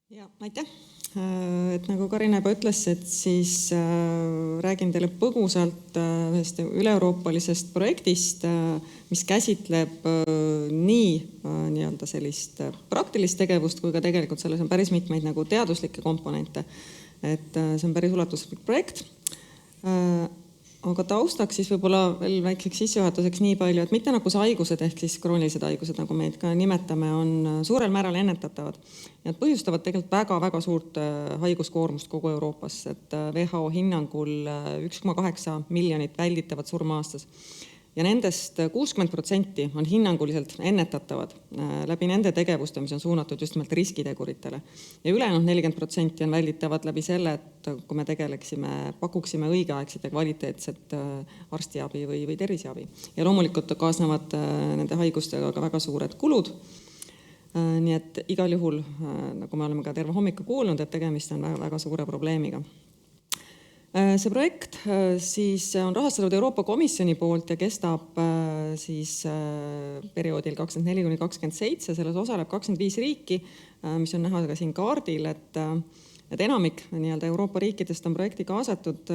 Ja, aitäh! Et nagu Karina juba ütles, et siis räägin teile põgusalt ühest üle-euroopalisest projektist, mis käsitleb nii sellist praktilist tegevust, kui ka tegelikult selles on päris mitmeid nagu teaduslikke komponente. Et see on päris ulatuslik projekt. Aga taustaks siis võib-olla veel väikseks sissejuhatuseks nii palju, et mitte nagu haigused ehk siis kroonilised haigused, nagu meid ka nimetame, on suurel määral ennetatavad. Ja nad põhjustavad tegelikult väga suurt haiguskoormust kogu Euroopas, et WHO hinnangul 1,8 miljonit välditavat surma aastas. Ja nendest 60% on hinnanguliselt ennetatavad läbi nende tegevuste, mis on suunatud just nimelt riskiteguritele. Ja ülejäänud 40% on välditavad läbi selle, et kui me pakuksime õigeaegset ja kvaliteetset arstiabi või terviseabi. Ja loomulikult kaasnevad nende haigustega ka väga suured kulud. Nii et igal juhul, nagu me oleme ka terve hommiku kuulnud, et tegemist on väga suure probleemiga. See projekt siis on rahastatud Euroopa Komisjoni poolt ja kestab siis perioodil 2024–2027. Selles osaleb 25 riiki, mis on näha ka siin kaardil, et enamik Euroopa riikidest on projekti kaasatud.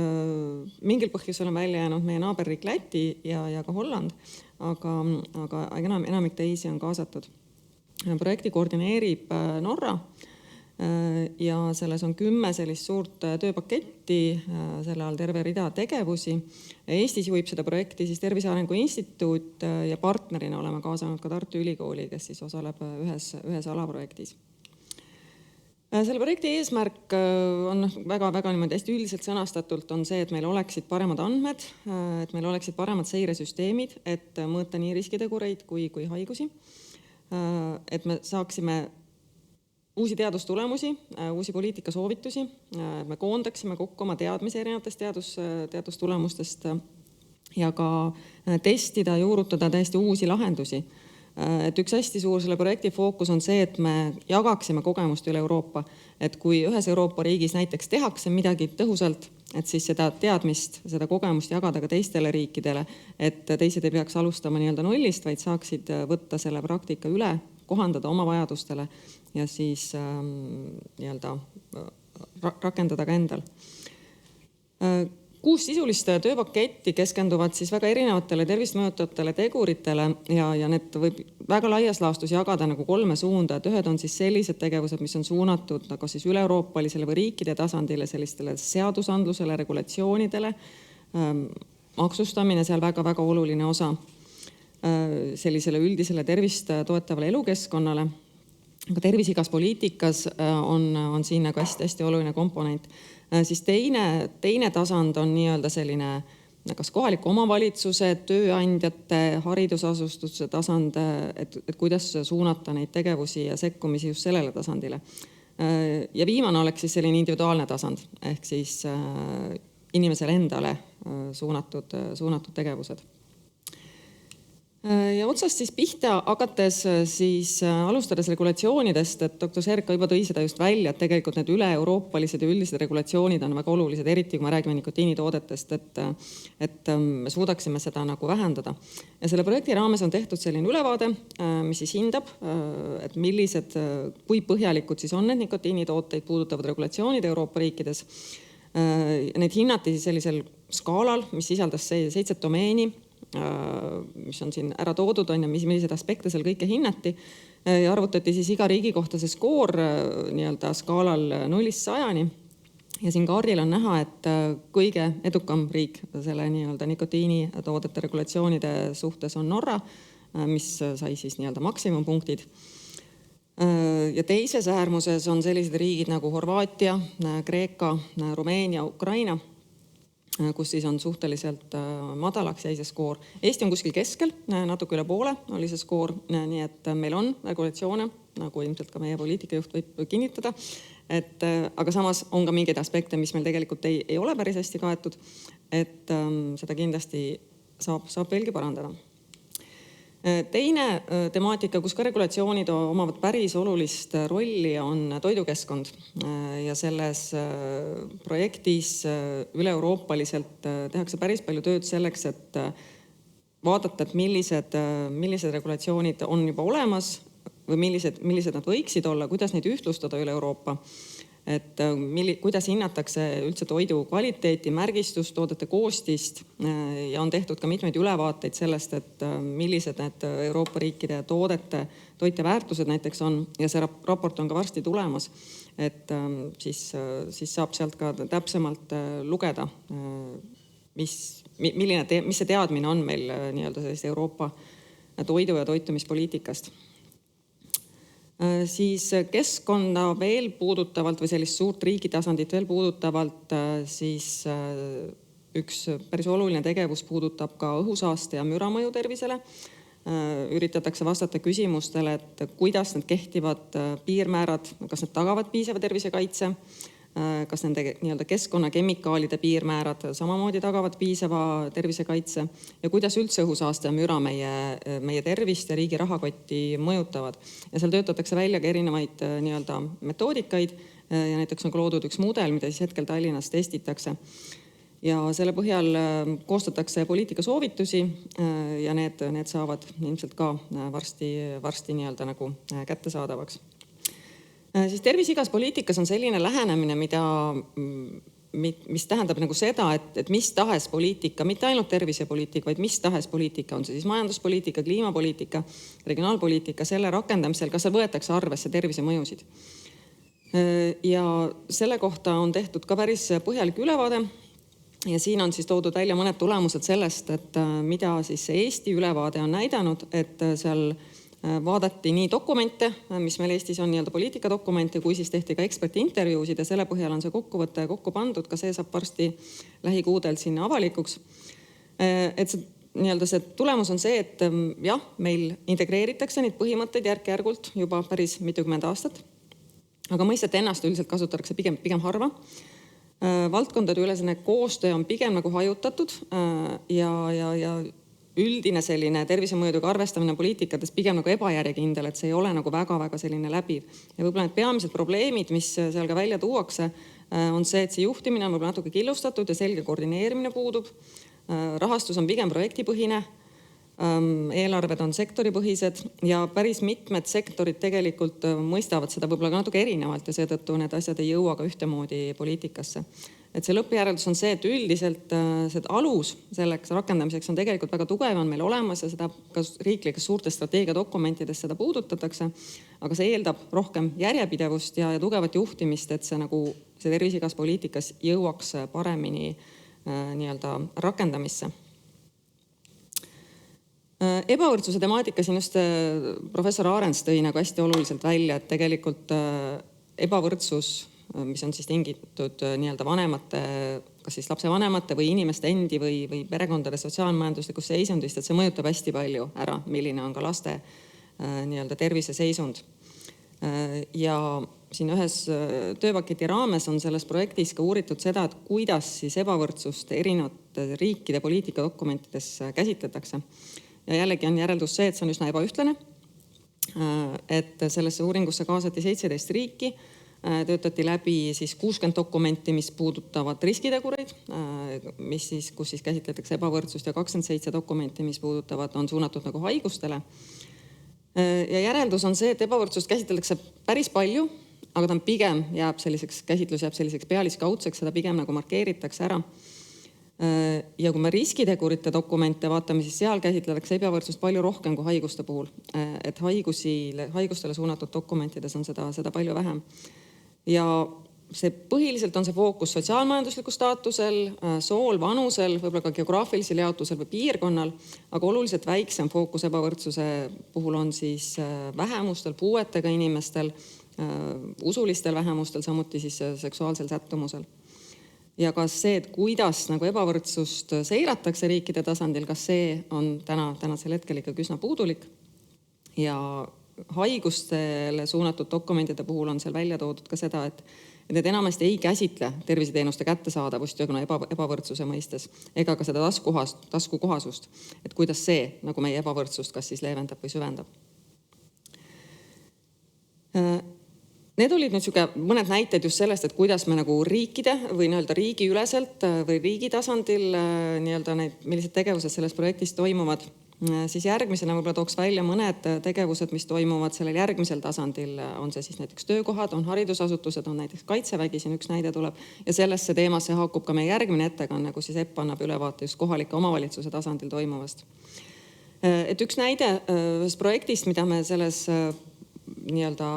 Mingil põhjusel on välja jäänud meie naaberriik Läti ja ka Holland, aga enamik teisi on kaasatud. Projekti koordineerib Norra. Ja selles on 10 sellist suurt tööpaketti, selle all terve rida tegevusi. Eestis juhib seda projekti siis Tervise Arengu Instituut ja partnerina oleme kaasanud ka Tartu Ülikooli, kes siis osaleb ühes alaprojektis. Selle projekti eesmärk on väga niimoodi hästi üldiselt sõnastatult on see, et meil oleksid paremad andmed, et meil oleksid paremad seiresüsteemid, et mõõta nii riskitegureid kui haigusi, et me saaksime uusi teadustulemusi, uusi poliitikasoovitusi, me koondaksime kokku oma teadmisi erinevatest teadustulemustest ja ka testida, juurutada täiesti uusi lahendusi. Et üks hästi suur selle projekti fookus on see, et me jagaksime kogemust üle Euroopa, et kui ühes Euroopa riigis näiteks tehakse midagi tõhusalt, et siis seda teadmist, seda kogemust jagada ka teistele riikidele, et teised ei peaks alustama nullist, vaid saaksid võtta selle praktika üle, kohandada oma vajadustele ja siis rakendada ka endal. 6 sisulist tööpaketti keskenduvad siis väga erinevatele tervist mõjutavatele teguritele ja need võib väga laias laastus jagada nagu 3 suunda, et ühed on siis sellised tegevused, mis on suunatud nagu siis üle-euroopalisele või riikide tasandile, sellistele seadusandlusele, regulatsioonidele, maksustamine seal väga oluline osa, sellisele üldisele tervist toetavale elukeskkonnale. Aga tervis igas poliitikas on siin nagu hästi oluline komponent. Siis teine tasand on selline kas kohaliku omavalitsuse, tööandjate, haridusasustuse tasand, et kuidas suunata neid tegevusi ja sekkumisi just sellele tasandile. Ja viimane oleks siis selline individuaalne tasand, ehk siis inimesele endale suunatud tegevused. Ja otsast siis pihta hakates siis alustades regulatsioonidest, et doktor Serka juba tõi seda just välja, et tegelikult need üle-euroopalised ja üldised regulatsioonid on väga olulised, eriti kui me räägime nikotiinitoodetest, et me suudaksime seda nagu vähendada. Ja selle projekti raames on tehtud selline ülevaade, mis siis hindab, et kui põhjalikud siis on need nikotiinitooteid puudutavad regulatsioonid Euroopa riikides. Neid hinnati siis sellisel skaalal, mis sisaldas 7 domeeni, mis on siin ära toodud, millised aspekte seal kõike hinnati ja arvutati siis iga riigi kohta see skoor skaalal 0–100. Ja siin kaardil on näha, et kõige edukam riik selle nikotiinitoodete regulatsioonide suhtes on Norra, mis sai siis maksimumpunktid. Ja teises äärmuses on sellised riigid nagu Horvaatia, Kreeka, Rumeenia, Ukraina, kus siis on suhteliselt madalaks jäi see skoor. Eesti on kuskil keskel, natuke üle poole oli see skoor, nii et meil on regulatsioone, nagu ilmselt ka meie poliitikajuht võib kinnitada, aga samas on ka mingeid aspekte, mis meil tegelikult ei ole päris hästi kaetud, et seda kindlasti saab veelgi parandada. Teine temaatika, kus ka regulatsioonid omavad päris olulist rolli, on toidukeskkond. Ja selles projektis üle-euroopaliselt tehakse päris palju tööd selleks, et vaadata, et millised regulatsioonid on juba olemas või millised nad võiksid olla, kuidas neid ühtlustada üle Euroopa. Et kuidas hinnatakse üldse toidu kvaliteeti, märgistust, toodete koostist ja on tehtud ka mitmeid ülevaateid sellest, et millised need Euroopa riikide toiteväärtused näiteks on ja see raport on ka varsti tulemas, et siis saab sealt ka täpsemalt lugeda, mis see teadmine on meil nii-öelda sellist Euroopa toidu- ja toitumispoliitikast. Siis keskkonda veel puudutavalt või sellist suurt riigi tasandit veel puudutavalt, siis üks päris oluline tegevus puudutab ka õhusaaste ja müramõju tervisele. Üritatakse vastata küsimustele, et kuidas need kehtivad piirmäärad, kas need tagavad piisava tervisekaitse, kas nende nii-öelda keskkonnakemikaalide piirmäärad samamoodi tagavad piisava tervisekaitse ja kuidas üldse õhusaaste ja müra meie tervist ja riigi rahakotti mõjutavad. Ja seal töötatakse välja ka erinevaid nii-öelda metoodikaid ja näiteks on ka loodud üks mudel, mida siis hetkel Tallinnas testitakse. Ja selle põhjal koostatakse poliitikasoovitusi ja need saavad ilmselt ka varsti nii-öelda nagu kättesaadavaks. Siis tervis igas poliitikas on selline lähenemine, mis tähendab nagu seda, et mis tahes poliitika, mitte ainult tervisepoliitika, vaid mis tahes poliitika, on see siis majanduspoliitika, kliimapoliitika, regionaalpoliitika, selle rakendamisel, kas seal võetakse arvesse tervisemõjusid. Ja selle kohta on tehtud ka päris põhjalik ülevaade ja siin on siis toodud välja mõned tulemused sellest, et mida siis Eesti ülevaade on näidanud, et seal vaadati nii dokumente, mis meil Eestis on nii-öelda poliitikadokumente, kui siis tehti ka ekspertintervjuusid ja selle põhjal on see kokkuvõte kokku pandud, ka see saab varsti lähikuudel sinna avalikuks. Et see tulemus on see, et jah, meil integreeritakse neid põhimõtteid järk-järgult juba päris mitukümmend aastat, aga mõistet ennast üldiselt kasutatakse pigem harva. Valdkondade ülesene koostöö on pigem nagu hajutatud ja üldine selline tervisemõjudega arvestamine poliitikates pigem nagu ebajärjekindel, et see ei ole nagu väga selline läbiv. Ja võib-olla need peamised probleemid, mis seal ka välja tuuakse, on see, et see juhtimine on võib-olla natuke killustatud ja selge koordineerimine puudub. Rahastus on pigem projektipõhine, eelarved on sektoripõhised ja päris mitmed sektorid tegelikult mõistavad seda võib-olla ka natuke erinevalt ja seetõttu need asjad ei jõua ka ühtemoodi poliitikasse. Et see lõppjäreldus on see, et üldiselt see alus selleks rakendamiseks on tegelikult väga tugev, on meil olemas ja seda ka riiklikes suurtes strateegiadokumentides seda puudutatakse, aga see eeldab rohkem järjepidevust ja tugevat juhtimist, et see tervis igas poliitikas jõuaks paremini nii-öelda rakendamisse. Ebavõrdsuse temaatika siin just professor Aarens tõi nagu hästi oluliselt välja, et tegelikult ebavõrdsus, mis on siis tingitud nii-öelda vanemate, kas siis lapsevanemate või inimeste endi või perekondade sotsiaalmajanduslikust seisundist, et see mõjutab hästi palju ära, milline on ka laste nii-öelda terviseseisund. Ja siin ühes tööpaketi raames on selles projektis ka uuritud seda, et kuidas siis ebavõrdsust erinevate riikide poliitikadokumentides käsitletakse. Ja jällegi on järeldus see, et see on üsna ebaühtlane, et sellesse uuringusse kaasati 17 riiki, töötati läbi siis 60 dokumenti, mis puudutavad riskitegureid, kus siis käsitletakse ebavõrdsust ja 27 dokumenti, mis on suunatud nagu haigustele. Ja järeldus on see, et ebavõrdsust käsitletakse päris palju, aga käsitlus jääb selliseks pealiskaudseks, seda pigem nagu markeeritakse ära. Ja kui me riskitegurite dokumente vaatame, siis seal käsitletakse ebavõrdsust palju rohkem kui haiguste puhul. Et haigustele suunatud dokumentides on seda palju vähem. Ja põhiliselt on see fookus sotsiaalmajandusliku staatusel, sool, vanusel, võib-olla ka geograafilisel jaotusel või piirkonnal, aga oluliselt väiksem fookus ebavõrdsuse puhul on siis vähemustel, puuetega inimestel, usulistel vähemustel, samuti siis seksuaalsel sättumusel. Ja kas see, et kuidas nagu ebavõrdsust seiratakse riikide tasandil, kas see on tänasel hetkel ikkagi üsna puudulik ja haigustele suunatud dokumentide puhul on seal välja toodud ka seda, et need enamasti ei käsitle terviseteenuste kättesaadavust ebavõrdsuse mõistes ega ka seda taskukohasust, et kuidas see nagu meie ebavõrdsust kas siis leevendab või süvendab. Need olid nüüd mõned näited just sellest, et kuidas me nagu riikide või nii-öelda riigiüleselt või riigi tasandil nii-öelda millised tegevused selles projektis toimuvad. Siis järgmisena võib-olla tooks välja mõned tegevused, mis toimuvad sellel järgmisel tasandil. On see siis näiteks töökohad, on haridusasutused, on näiteks Kaitsevägi, siin üks näide tuleb. Ja sellesse teemasse haakub ka meie järgmine ettekanne, kus siis EPP annab ülevaate just kohalike omavalitsuse tasandil toimuvast. Et üks näide ühest projektist, mida me selles nii-öelda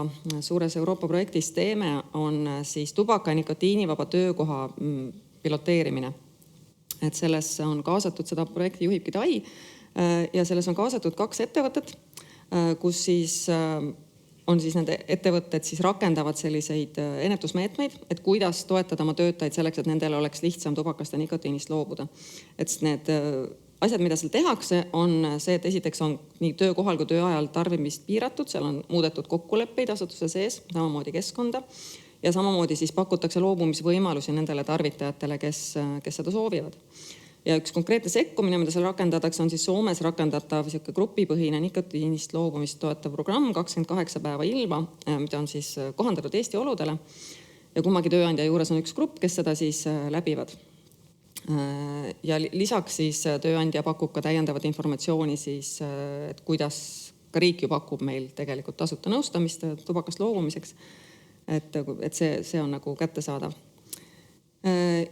suures Euroopa projektis teeme, on siis tubaka ja nikotiinivaba töökoha piloteerimine. Et selles on kaasatud, seda projekti juhibki TAI, ja selles on kaasatud 2 ettevõtet, kus siis on siis nende ettevõtted siis rakendavad selliseid ennetusmeetmeid, et kuidas toetada oma töötajaid selleks, et nendel oleks lihtsam tubakast ja nikotiinist loobuda. Et need asjad, mida seal tehakse, on see, et esiteks on nii töökohal kui tööajal tarbimist piiratud, seal on muudetud kokkuleppeid asutuse sees, samamoodi keskkonda ja samamoodi siis pakutakse loobumisvõimalusi nendele tarvitajatele, kes seda soovivad. Ja üks konkreetne sekkumine, mida seal rakendatakse, on siis Soomes rakendatav grupipõhine nikotiinist loobumist toetav programm 28 päeva ilma, mida on siis kohandatud Eesti oludele. Ja kummagi tööandja juures on üks grupp, kes seda siis läbivad. Ja lisaks siis tööandja pakub ka täiendavat informatsiooni siis, et kuidas ka riik ju pakub meil tegelikult tasuta nõustamist tubakast loobumiseks, et see on nagu kättesaadav.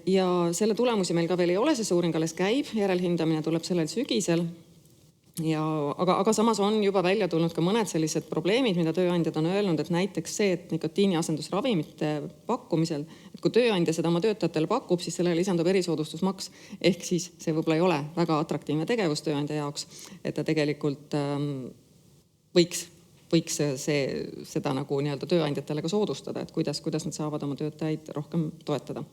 Ja selle tulemusi meil ka veel ei ole, see uuring alles käib, järelhindamine tuleb sellel sügisel. Aga samas on juba välja tulnud ka mõned sellised probleemid, mida tööandjad on öelnud, et näiteks see, et nikotiiniasendusravimite pakkumisel, et kui tööandja seda oma töötajatele pakub, siis sellele lisandub erisoodustusmaks, ehk siis see võib-olla ei ole väga atraktiivne tegevus tööandja jaoks, et ta tegelikult võiks seda nagu nii-öelda tööandjatele ka soodustada, et kuidas nad saavad oma töötajaid rohkem toetada.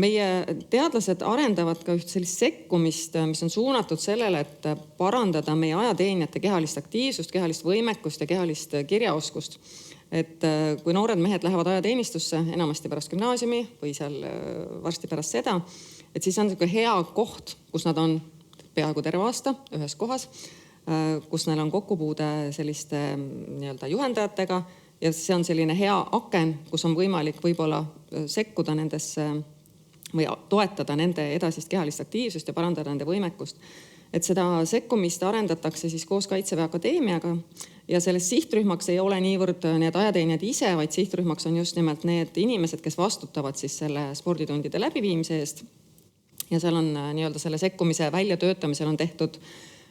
Meie teadlased arendavad ka üht sellist sekkumist, mis on suunatud sellele, et parandada meie ajateenijate kehalist aktiivsust, kehalist võimekust ja kehalist kirjaoskust. Et kui noored mehed lähevad ajateenistusse, enamasti pärast gümnaasiumi või seal varsti pärast seda, et siis on hea koht, kus nad on peaaegu terve aasta ühes kohas, kus neil on kokkupuude selliste nii-öelda juhendajatega, ja see on selline hea aken, kus on võimalik võib-olla sekkuda nendesse või toetada nende edasist kehalist aktiivsust ja parandada nende võimekust. Et seda sekkumist arendatakse siis koos Kaitseväe Akadeemiaga ja selles sihtrühmaks ei ole niivõrd need ajateenijad ise, vaid sihtrühmaks on just nimelt need inimesed, kes vastutavad siis selle sporditundide läbiviimise eest. Ja seal on nii-öelda selle sekkumise väljatöötamisel on tehtud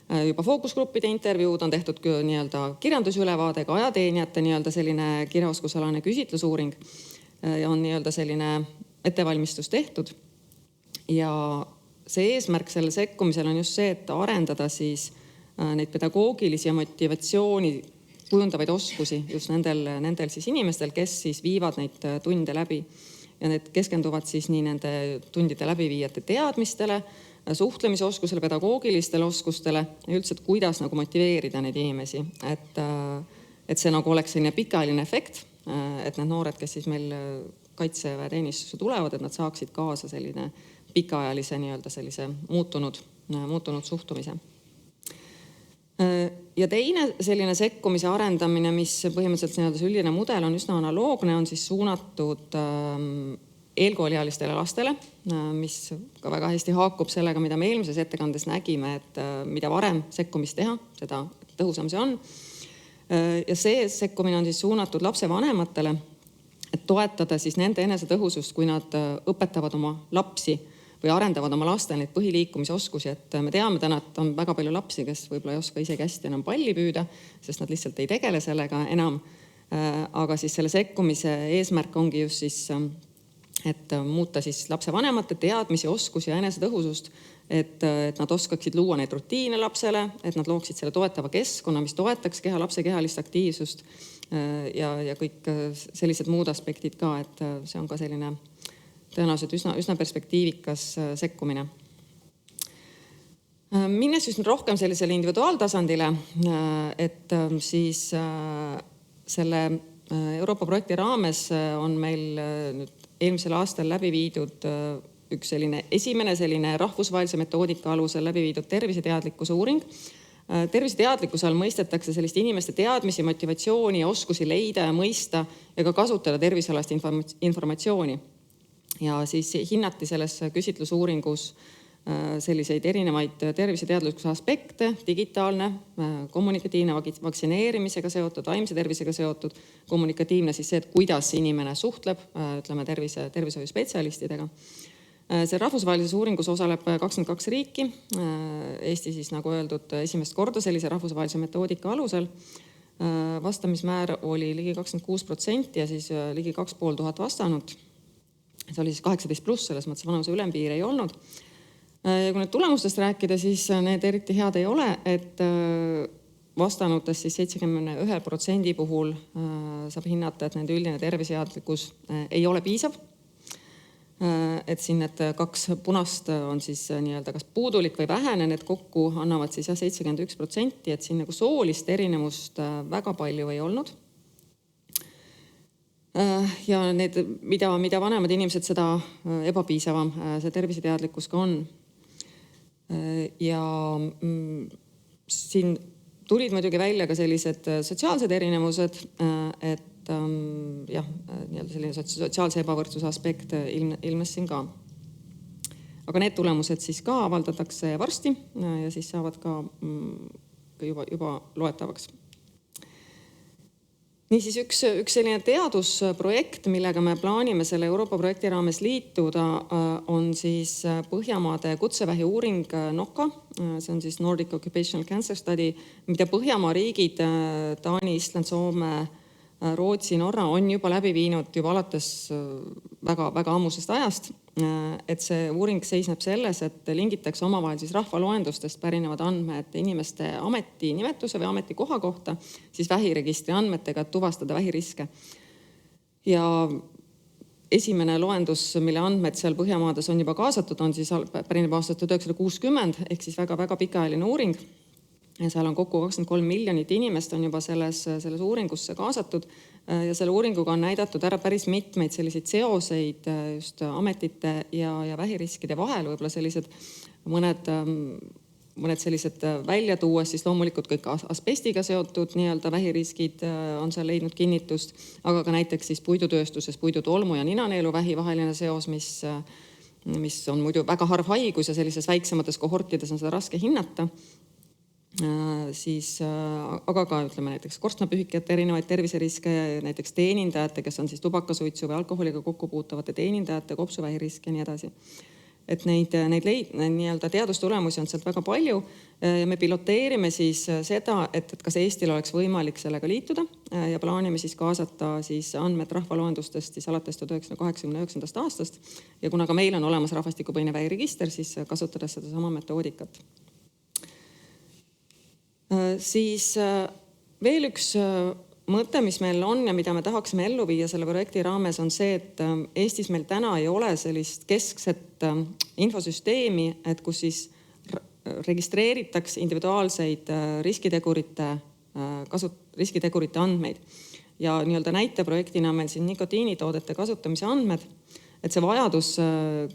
juba fookusgruppide intervjuud, on tehtud nii-öelda kirjandusülevaade, ka ajateenijate nii-öelda selline kirjaoskusalane küsitlusuuring ja on nii-öelda selline ettevalmistus tehtud. Ja see eesmärk selle sekkumisel on just see, et arendada siis neid pedagoogilisi ja motivatsiooni kujundavaid oskusi just nendel siis inimestel, kes siis viivad neid tunde läbi. Ja need keskenduvad siis nii nende tundide läbiviijate teadmistele, suhtlemisoskusele, pedagoogilistele oskustele ja üldse, et kuidas nagu motiveerida neid inimesi. Et see nagu oleks selline pikaajaline efekt, et need noored, kes siis meil Kaitseväe teenistusse tulevad, et nad saaksid kaasa selline pikaajalise nii-öelda sellise muutunud suhtumise. Ja teine selline sekkumise arendamine, mis põhimõtteliselt nii-öelda see üldine mudel on üsna analoogne, on siis suunatud eelkooliealistele lastele, mis ka väga hästi haakub sellega, mida me eelmises ettekandes nägime, et mida varem sekkumist teha, seda tõhusam see on. Ja see sekkumine on siis suunatud lapsevanematele, et toetada siis nende enesetõhusust, kui nad õpetavad oma lapsi või arendavad oma lastel neid põhiliikumisoskusi, et me teame täna, et on väga palju lapsi, kes võib-olla ei oska isegi hästi enam palli püüda, sest nad lihtsalt ei tegele sellega enam. Aga siis selle sekkumise eesmärk ongi just siis, et muuta siis lapsevanemate teadmisi, oskusi ja enesetõhusust, et nad oskaksid luua neid rutiine lapsele, et nad looksid selle toetava keskkonna, mis toetaks lapse kehalist aktiivsust ja kõik sellised muud aspektid ka, et see on ka selline tõenäoliselt üsna perspektiivikas sekkumine. Minnes just rohkem sellisele individuaaltasandile, et siis selle Euroopa projekti raames on meil nüüd eelmisel aastal läbi viidud üks esimene rahvusvahelise metoodika alusel läbi viidud terviseteadlikkuse uuring. Terviseteadlikkuse all mõistetakse sellist inimeste teadmisi, motivatsiooni ja oskusi leida ja mõista ja ka kasutada tervisealast informatsiooni. Ja siis hinnati selles küsitlusuuringus selliseid erinevaid terviseteadlikkuse aspekte, digitaalne, kommunikatiivne, vaktsineerimisega seotud, vaimse tervisega seotud, kommunikatiivne siis see, et kuidas inimene suhtleb, ütleme tervishoiuspetsialistidega. See rahvusvahelises uuringus osaleb 22 riiki. Eesti siis, nagu öeldud, esimest korda sellise rahvusvahelise metoodika alusel. Vastamismäär oli ligi 26% ja siis ligi 2500 vastanud. See oli siis 18+, selles mõttes vanuse ülempiir ei olnud. Ja kui nüüd tulemustest rääkida, siis need eriti head ei ole, et vastanutest siis 71% puhul saab hinnata, et nende üldine terviseteadlikkus ei ole piisav. Et siin need 2 punast on siis nii-öelda kas puudulik või vähene, need kokku annavad siis 71%, et siin nagu soolist erinevust väga palju ei olnud. Ja need, mida vanemad inimesed, seda ebapiisavam see terviseteadlikkus ka on. Ja siin tulid muidugi välja ka sellised sotsiaalsed erinevused, et jah, nii-öelda selline sotsiaalse ebavõrdsuse aspekt ilmes siin ka. Aga need tulemused siis ka avaldatakse varsti ja siis saavad ka juba loetavaks. Niisiis üks selline teadusprojekt, millega me plaanime selle Euroopa projekti raames liituda, on siis Põhjamaade kutsevähi uuring NOCA. See on siis Nordic Occupational Cancer Study, mida Põhjamaa riigid, Taani, Island, Soome, Rootsi, Norra on juba läbi viinud juba alates väga ammusest ajast. Et see uuring seisneb selles, et lingitakse omavahel siis rahvaloendustest pärinevad andmed inimeste ametinimetuse või ametikoha kohta siis vähiregistri andmetega, et tuvastada vähiriske. Ja esimene loendus, mille andmed seal Põhjamaades on juba kaasatud, on siis pärineb aastast 1960, ehk siis väga pikaajaline uuring. Ja seal on kokku 23 miljonit inimest on juba selles uuringusse kaasatud ja selle uuringuga on näidatud ära päris mitmeid selliseid seoseid just ametite ja vähiriskide vahel, võib-olla sellised mõned sellised välja tuues, siis loomulikult kõik asbestiga seotud nii-öelda vähiriskid on seal leidnud kinnitust, aga ka näiteks siis puidutööstuses puidutolmu ja ninaneeluvähi vaheline seos, mis on muidu väga harv haigus ja sellises väiksemates kohortides on seda raske hinnata. Siis, aga ka ütleme näiteks korstnapühikjate erinevaid terviseriske, näiteks teenindajate, kes on siis tubakasuitsu või alkoholiga kokku puutavate teenindajate, kopsuvähiriske ja nii edasi. Et neid nii-öelda teadustulemusi on sealt väga palju ja me piloteerime siis seda, et kas Eestil oleks võimalik sellega liituda ja plaanime siis kaasata siis andmed rahvaloendustest siis alates 1989. aastast ja kuna ka meil on olemas rahvastikupõhine vähiregister, siis kasutades seda sama metoodikat. Siis veel üks mõte, mis meil on ja mida me tahaksime ellu viia selle projekti raames on see, et Eestis meil täna ei ole sellist keskset infosüsteemi, et kus siis registreeritakse individuaalseid riskitegurite andmeid. Ja nii-öelda näiteprojektina meil siin nikotiinitoodete kasutamise andmed, et see vajadus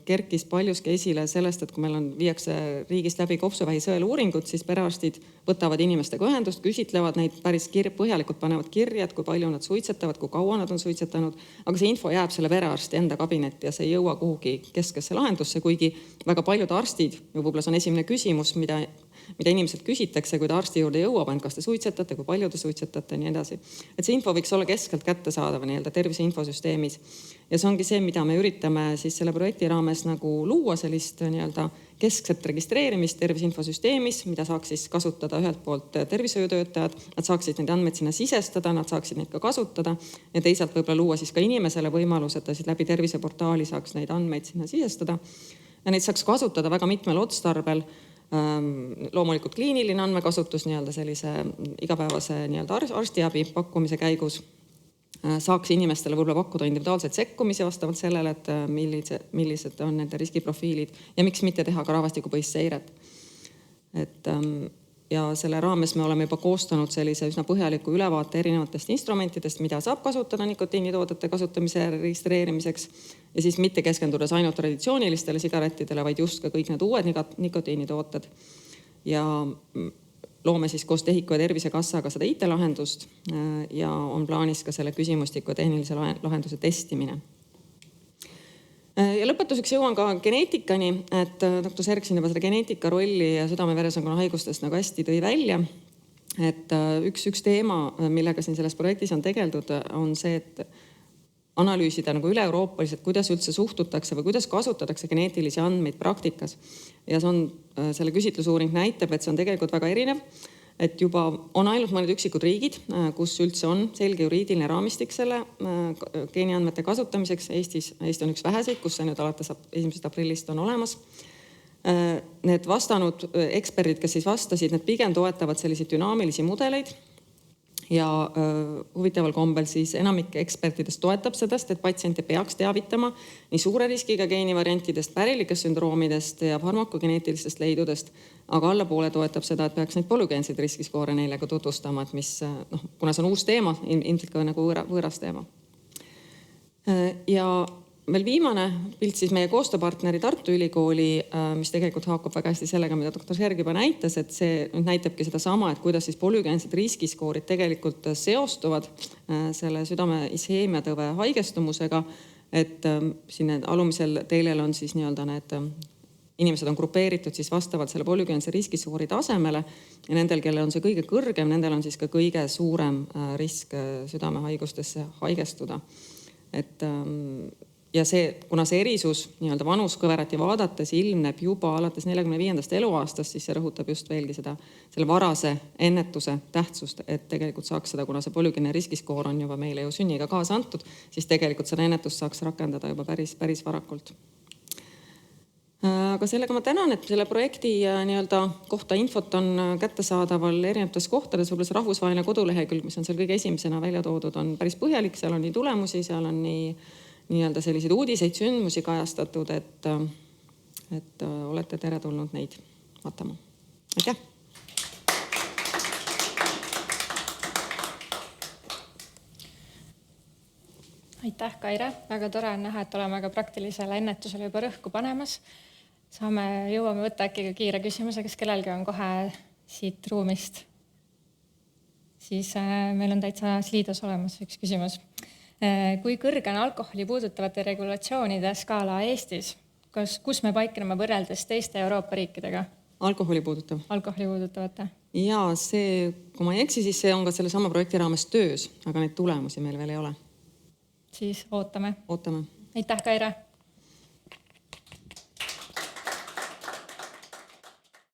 kerkis paljuski esile sellest, et kui meil viiakse riigist läbi kopsuvähi sõeluuringut, siis perearstid võtavad inimestega ühendust, küsitlevad neid päris põhjalikult, panevad kirja, et kui palju nad suitsetavad, kui kaua nad on suitsetanud, aga see info jääb selle perearsti enda kabinetti ja see ei jõua kuhugi keskesse lahendusse, kuigi väga paljud arstid, võib-olla see on esimene küsimus, mida inimesed küsitakse, kui ta arsti juurde jõuab, kas te suitsetate, kui palju te suitsetate ja nii edasi. Et see info võiks olla keskelt kättesaadav nii-öelda tervise infosüsteemis. Ja see ongi see, mida me üritame siis selle projekti raames nagu luua sellist nii-öelda keskset registreerimist tervise infosüsteemis, mida saaks siis kasutada ühelt poolt tervishoiutöötajad, nad saaksid neid andmeid sinna sisestada, nad saaksid neid ka kasutada ja teisalt võib-olla luua siis ka inimesele võimalus, et ta siis läbi terviseportaali saaks neid andmeid sinna sisestada. Ja neid saaks kasutada väga mitmel otstarbel. Loomulikult kliiniline andmekasutus nii-öelda sellise igapäevase nii-öelda arstiabi pakkumise käigus saaks inimestele võib-olla pakkuda individuaalseid sekkumisi vastavalt sellele, et millised on nende riskiprofiilid ja miks mitte teha ka rahvastikupõhist seiret. Ja selle raames me oleme juba koostanud sellise üsna põhjaliku ülevaate erinevatest instrumentidest, mida saab kasutada nikotiinitoodete kasutamise registreerimiseks ja siis mitte keskendudes ainult traditsioonilistele sigarettidele, vaid just ka kõik need uued nikotiinitooted. Ja loome siis koos Tehiku ja Tervisekassaga seda IT-lahendust ja on plaanis ka selle küsimustiku ja tehnilise lahenduse testimine. Ja lõpetuseks jõuan ka geneetikani, et doktor Serg siin juba selle geneetika rolli ja südame-veresoonkonna haigustest nagu hästi tõi välja. Et üks teema, millega siin selles projektis on tegeldud, on see, et analüüsida nagu üle-euroopaliselt, kuidas üldse suhtutakse või kuidas kasutatakse geneetilisi andmeid praktikas. Ja see on, selle küsitlusuuring näitab, et see on tegelikult väga erinev, et juba on ainult mõned üksikud riigid, kus üldse on selge juriidiline raamistik selle geeniandmete kasutamiseks. Eesti on üks väheseid, kus see nüüd alates 1. aprillist on olemas. Need vastanud eksperdid, kes siis vastasid, need pigem toetavad selliseid dünaamilisi mudeleid. Ja huvitaval kombel siis enamik ekspertidest toetab sedast, et patsiente peaks teavitama nii suure riskiga geenivariantidest, pärilikest sündroomidest ja farmakogeneetilistest leidudest, aga allapoole toetab seda, et peaks neid polügeenseid riskiskoore neile ka tutvustama, et mis, kuna see on uus teema, ilmselt ka nagu võõras teema. Ja veel viimane pilt siis meie koostööpartneri Tartu Ülikooli, mis tegelikult haakub väga hästi sellega, mida doktor Serg juba näitas, et see näitabki seda sama, et kuidas siis polügeensed riskiskoorid tegelikult seostuvad selle südame isheemiatõve haigestumusega, et siin alumisel teelel on siis nii-öelda need inimesed on grupeeritud siis vastavalt selle polügeense riskiskoori tasemele ja nendel, kellel on see kõige kõrgem, nendel on siis ka kõige suurem risk südamehaigustesse haigestuda. Ja see, kuna see erisus nii-öelda vanuskõverati vaadates ilmneb juba alates 45. eluaastast, siis see rõhutab just veelgi selle varase ennetuse tähtsust, et tegelikult saaks seda, kuna see polügeenne riskiskoor on juba meile ju sünniga kaasa antud, siis tegelikult seda ennetust saaks rakendada juba päris varakult. Aga sellega ma tänan, et selle projekti nii-öelda kohta infot on kättesaadaval erinevates kohtades, võib-olla see rahvusvaheline kodulehekülg, mis on seal kõige esimesena välja toodud, on päris põhjalik, seal on nii tulemusi, seal on nii-öelda selliseid uudiseid, sündmusi kajastatud, et olete teretulnud neid vaatama. Aitäh! Aitäh, Kaire! Väga tore on näha, et oleme ka praktilisele ennetusele juba rõhku panemas. Jõuame võtta äkki ka kiire küsimuse, kes kellelgi on kohe siit ruumist. Siis meil on täitsa Sliidos olemas üks küsimus. Kui kõrge on alkoholi puudutavate regulatsioonide skaala Eestis? Kus me paikneme võrreldes teiste Euroopa riikidega? Alkoholi puudutav. Alkoholi puudutavate. Ja see, kui ma ei eksi, siis see on ka selle sama projekti raames töös, aga neid tulemusi meil veel ei ole. Siis ootame. Ootame. Aitäh, Kaire!